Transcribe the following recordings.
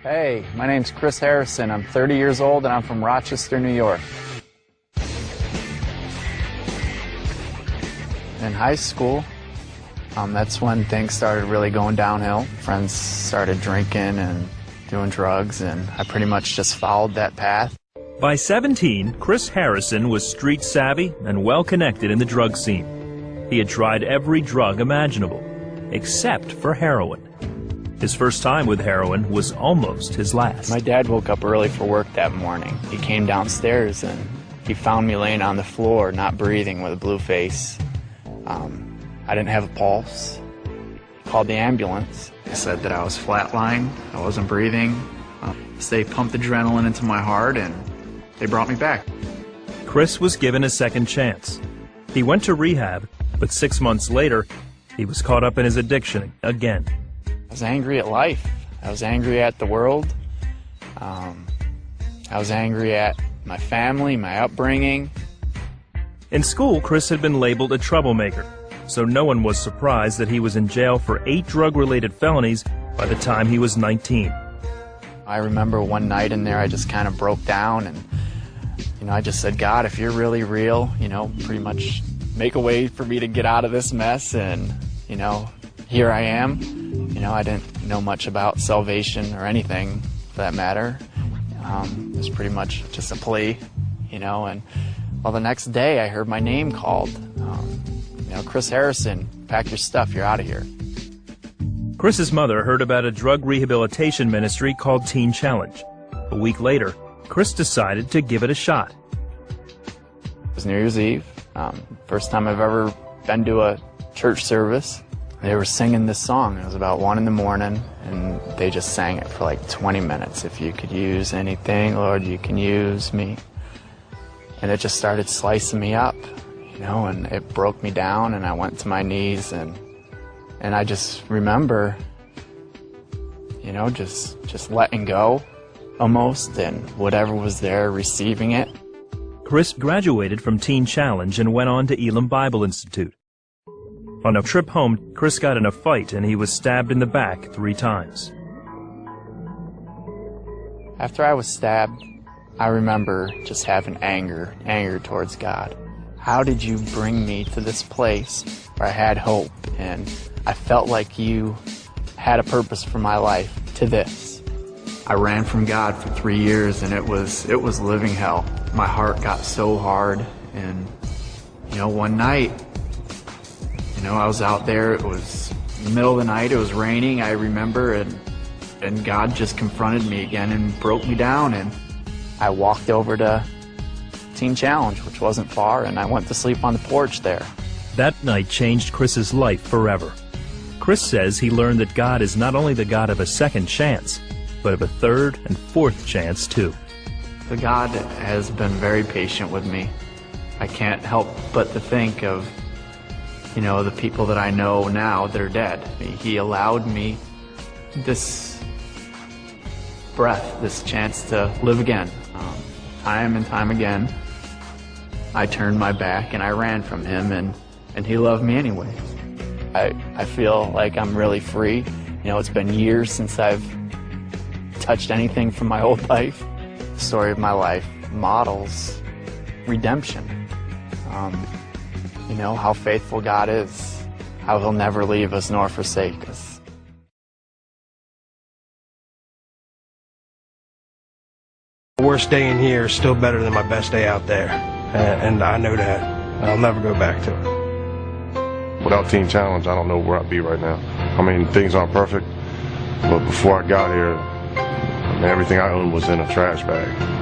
Hey, my name's Chris Harrison. I'm 30 years old and I'm from Rochester, New York. In high school, that's when things started really going downhill. Friends started drinking and doing drugs, and I pretty much just followed that path. By 17, Chris Harrison was street savvy and well connected in the drug scene. He had tried every drug imaginable, except for heroin. His first time with heroin was almost his last. My dad woke up early for work that morning. He came downstairs and he found me laying on the floor, not breathing, with a blue face. I didn't have a pulse. He called the ambulance. They said that I was flatlined, I wasn't breathing. So they pumped adrenaline into my heart and they brought me back. Chris was given a second chance. He went to rehab, but 6 months later, he was caught up in his addiction again. I was angry at life. I was angry at the world. I was angry at my family, my upbringing. In school, Chris had been labeled a troublemaker, so no one was surprised that he was in jail for 8 drug-related felonies by the time he was 19. I remember one night in there, I just kind of broke down and, I just said, God, if you're really real, pretty much make a way for me to get out of this mess. And, here I am. I didn't know much about salvation or anything for that matter. It was pretty much just a plea, and the next day I heard my name called. Chris Harrison, pack your stuff, you're out of here. Chris's mother heard about a drug rehabilitation ministry called Teen Challenge. A week later, Chris decided to give it a shot. It was New Year's Eve, first time I've ever been to a church service. They were singing this song. It was about 1 in the morning, and they just sang it for like 20 minutes. If you could use anything, Lord, you can use me. And it just started slicing me up, and it broke me down, and I went to my knees, and I just remember, just letting go almost, and whatever was there, receiving it. Chris graduated from Teen Challenge and went on to Elam Bible Institute. On a trip home, Chris got in a fight and he was stabbed in the back 3 times. After I was stabbed, I remember just having anger towards God. How did you bring me to this place where I had hope and I felt like you had a purpose for my life, to this? I ran from God for 3 years and it was living hell. My heart got so hard, and one night, I was out there, it was the middle of the night, it was raining, I remember, and God just confronted me again and broke me down, and I walked over to Teen Challenge, which wasn't far, and I went to sleep on the porch there. That night changed Chris's life forever. Chris says he learned that God is not only the God of a second chance, but of a third and fourth chance too. The God has been very patient with me. I can't help but to think of the people that I know now that are dead. He allowed me this breath, this chance to live again. Time and time again, I turned my back and I ran from him, and he loved me anyway. I feel like I'm really free. It's been years since I've touched anything from my old life. The story of my life models redemption. How faithful God is, how he'll never leave us nor forsake us. The worst day in here is still better than my best day out there, and I know that. I'll never go back to it. Without Teen Challenge, I don't know where I'd be right now. Things aren't perfect, but before I got here, everything I owned was in a trash bag.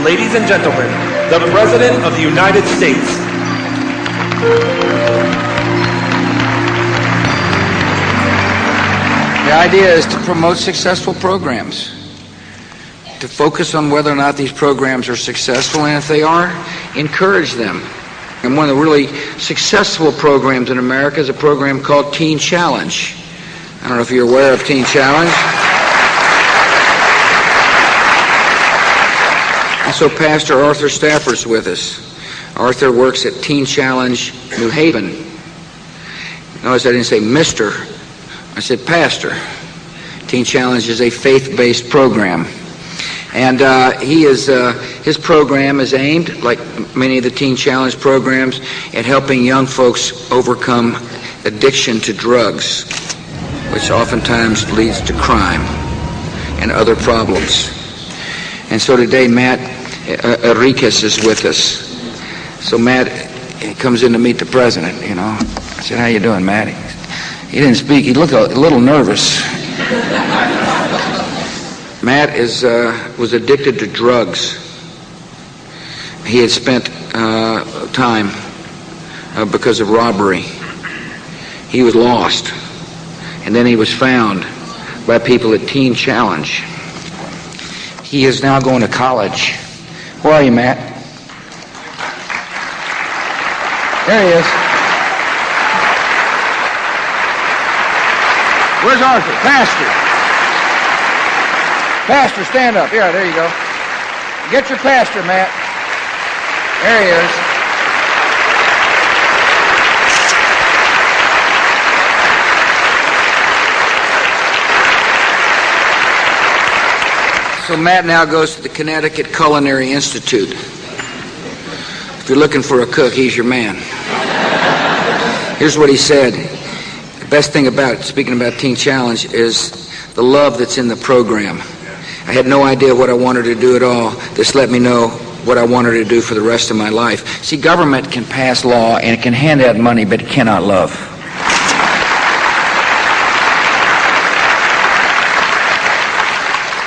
Ladies and gentlemen, the President of the United States. The idea is to promote successful programs, to focus on whether or not these programs are successful, and if they are, encourage them. And one of the really successful programs in America is a program called Teen Challenge. I don't know if you're aware of Teen Challenge. And so Pastor Arthur Stafford's with us. Arthur works at Teen Challenge New Haven. Notice I didn't say Mr., I said Pastor. Teen Challenge is a faith-based program. And his program is aimed, like many of the Teen Challenge programs, at helping young folks overcome addiction to drugs, which oftentimes leads to crime and other problems. And so today Matt Enriquez is with us. So Matt comes in to meet the president, you know. I said, "How you doing, Matt?" He didn't speak. He looked a little nervous. Matt was addicted to drugs. He had spent time because of robbery. He was lost. And then he was found by people at Teen Challenge. He is now going to college. Where are you, Matt? There he is. Where's Arthur? Pastor. Pastor, stand up. Yeah, there you go. Get your pastor, Matt. There he is. So Matt now goes to the Connecticut Culinary Institute. If you're looking for a cook, he's your man. Here's what he said. The best thing about, speaking about Teen Challenge, is the love that's in the program. I had no idea what I wanted to do at all. This let me know what I wanted to do for the rest of my life. See, government can pass law and it can hand out money, but it cannot love.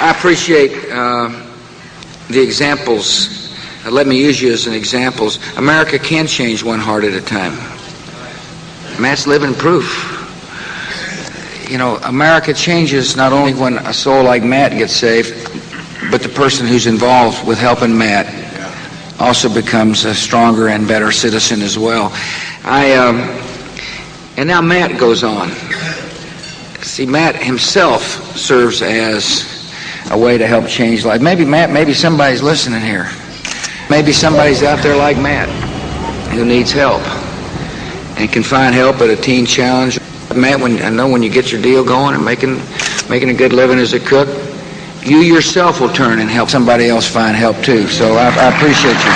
I appreciate the examples. Let me use you as an example. America can change one heart at a time. Matt's living proof. You know, America changes not only when a soul like Matt gets saved, but the person who's involved with helping Matt also becomes a stronger and better citizen as well. And now Matt goes on. See, Matt himself serves as a way to help change life. Maybe Matt, maybe somebody's listening here. Maybe somebody's out there like Matt who needs help and can find help at a Teen Challenge. Matt, I know when you get your deal going and making a good living as a cook, you yourself will turn and help somebody else find help too. So I appreciate you.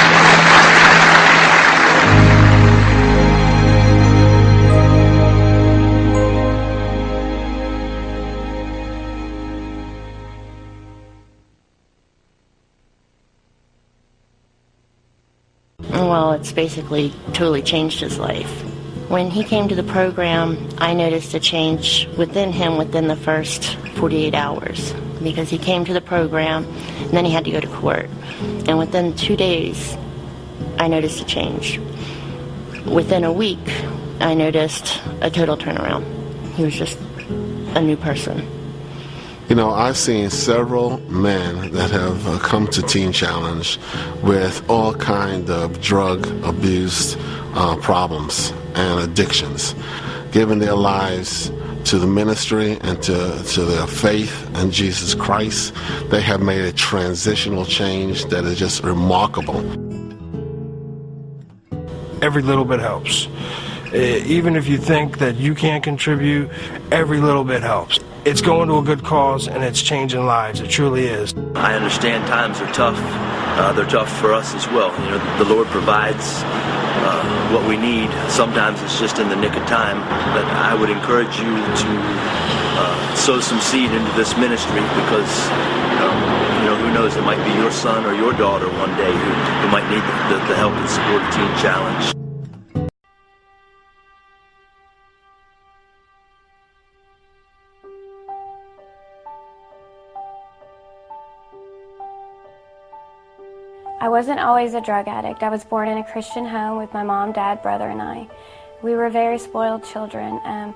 Well, it's basically totally changed his life. When he came to the program, I noticed a change within him within the first 48 hours because he came to the program and then he had to go to court. And within 2 days, I noticed a change. Within a week, I noticed a total turnaround. He was just a new person. You know, I've seen several men that have come to Teen Challenge with all kind of drug abuse problems and addictions, giving their lives to the ministry and to their faith in Jesus Christ. They have made a transitional change that is just remarkable. Every little bit helps. Even if you think that you can't contribute, every little bit helps. It's going to a good cause and it's changing lives. It truly is. I understand times are tough. They're tough for us as well. You know, the Lord provides what we need. Sometimes it's just in the nick of time. But I would encourage you to sow some seed into this ministry because, you know, who knows, it might be your son or your daughter one day who might need the help and support of Teen Challenge. I wasn't always a drug addict. I was born in a Christian home with my mom, dad, brother, and I. We were very spoiled children, and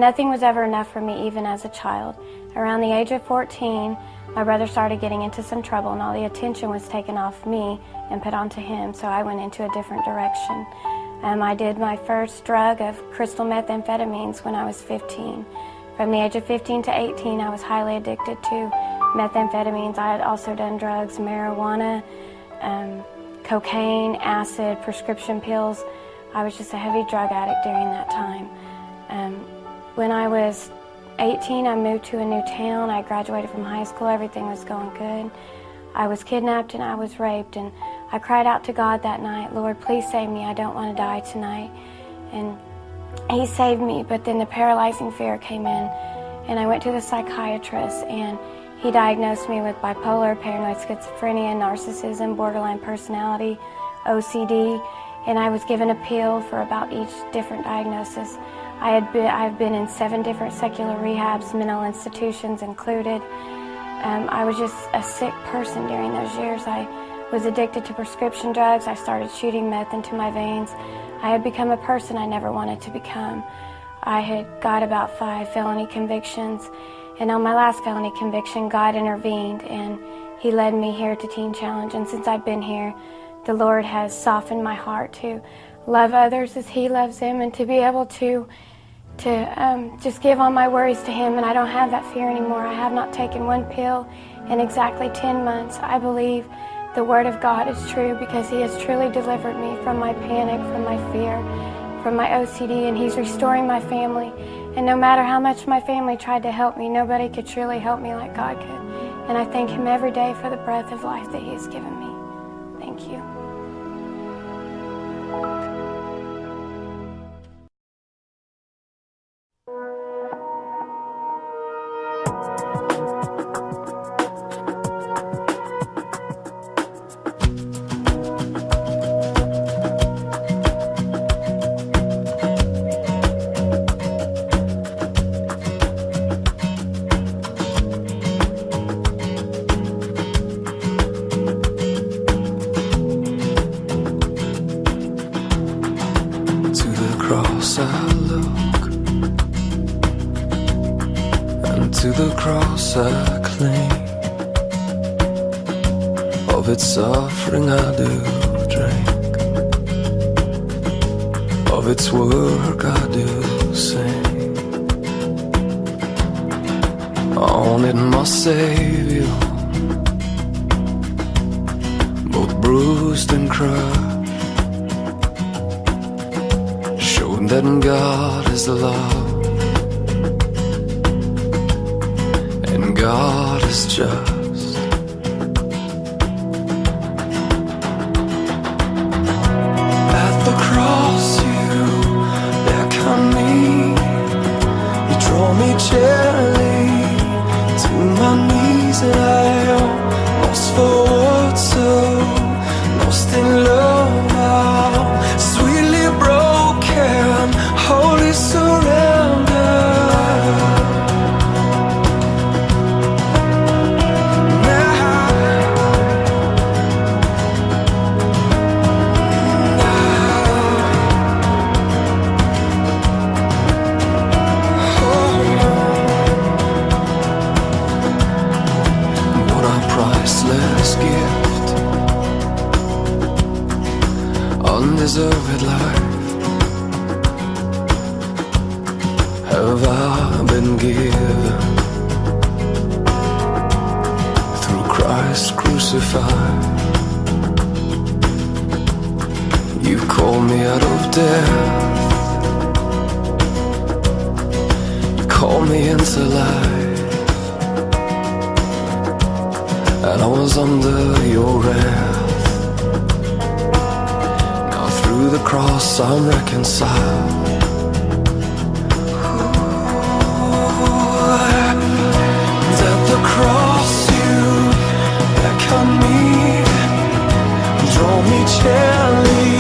nothing was ever enough for me, even as a child. Around the age of 14, my brother started getting into some trouble, and all the attention was taken off me and put onto him, so I went into a different direction. I did my first drug of crystal methamphetamines when I was 15. From the age of 15 to 18, I was highly addicted to methamphetamines. I had also done drugs, marijuana, cocaine, acid, prescription pills. I was just a heavy drug addict during that time. When I was 18, I moved to a new town. I graduated from high school. Everything was going good. I was kidnapped and I was raped, and I cried out to God that night, Lord, please save me. I don't want to die tonight. And He saved me, but then the paralyzing fear came in, and I went to the psychiatrist, and he diagnosed me with bipolar, paranoid schizophrenia, narcissism, borderline personality, OCD, and I was given a pill for about each different diagnosis. I've been in 7 different secular rehabs, mental institutions included. I was just a sick person during those years. I was addicted to prescription drugs. I started shooting meth into my veins. I had become a person I never wanted to become. I had got about 5 felony convictions, and on my last felony conviction, God intervened, and He led me here to Teen Challenge. And since I've been here, the Lord has softened my heart to love others as He loves them, and to be able to just give all my worries to Him, and I don't have that fear anymore. I have not taken one pill in exactly 10 months. I believe the Word of God is true because He has truly delivered me from my panic, from my fear, from my OCD, and He's restoring my family. And no matter how much my family tried to help me, nobody could truly help me like God could. And I thank Him every day for the breath of life that He has given me. Thank you. To the cross I cling, of its suffering I do drink, of its work I do sing. On it my Savior, both bruised and crushed, showed that God is love, God is just. At the cross you beckon me, you draw me gently to my knees, and I am lost for words, so lost in love now, sweetly broken, holy surrender. Undeserved life have I been given through Christ crucified. You've called me out of death, you called me into life, and I was under your wrath. Through the cross I'm reconciled. And at the cross you beckon me, draw me gently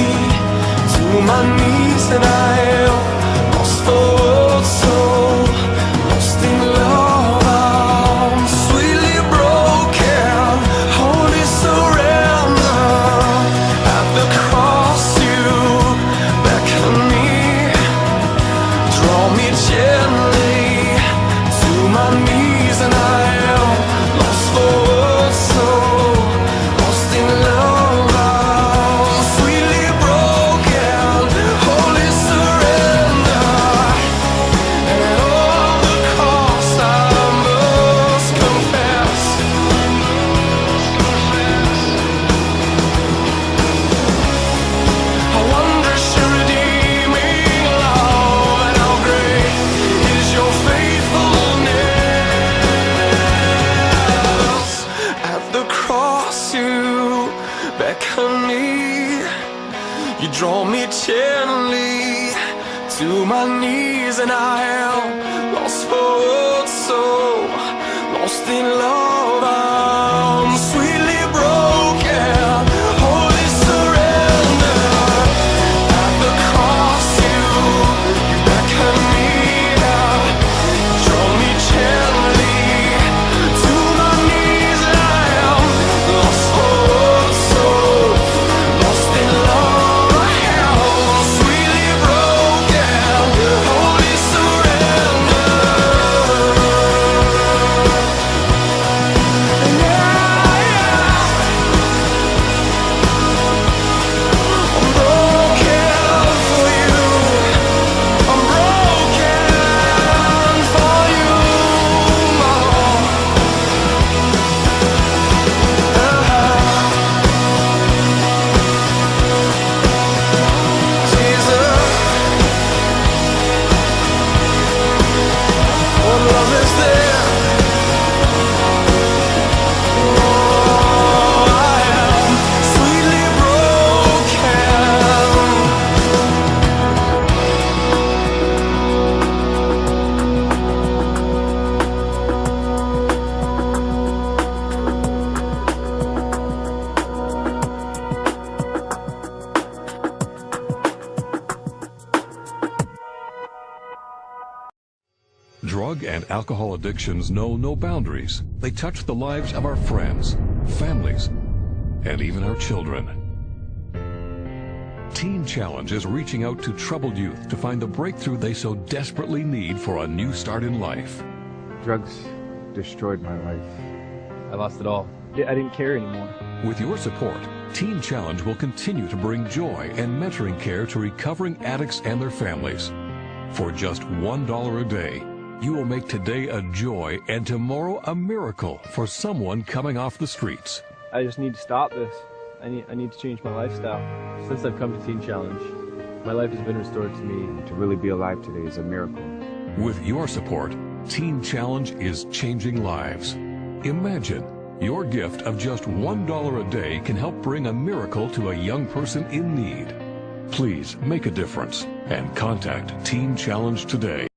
to my knees, and I am lost for words, so lost in love. I'm sweetly broken, holy surrender. At the cross beckon me, draw me gently to my knees, and I am lost for words, so lost in love. I'm sweetly broken, holy surrender. And at all the cost I must confess, to my knees, and I am lost for words, so lost in love. I'm sweetly broken, holy surrender. At the cross you beckon me, draw me gently to my knees, and I am lost for words, so lost in love. I am sweetly broken, holy surrender. I'm broken for you. I'm broken for you, Jesus. What love is there? Oh, I am sweetly Drug and alcohol addictions know no boundaries. They touch the lives of our friends, families, and even our children. Teen Challenge is reaching out to troubled youth to find the breakthrough they so desperately need for a new start in life. Drugs destroyed my life. I lost it all. I didn't care anymore. With your support, Teen Challenge will continue to bring joy and mentoring care to recovering addicts and their families. For just $1 a day, you will make today a joy and tomorrow a miracle for someone coming off the streets. I just need to stop this. I need to change my lifestyle. Since I've come to Teen Challenge, my life has been restored to me. To really be alive today is a miracle. With your support, Teen Challenge is changing lives. Imagine your gift of just $1 a day can help bring a miracle to a young person in need. Please make a difference and contact Teen Challenge today.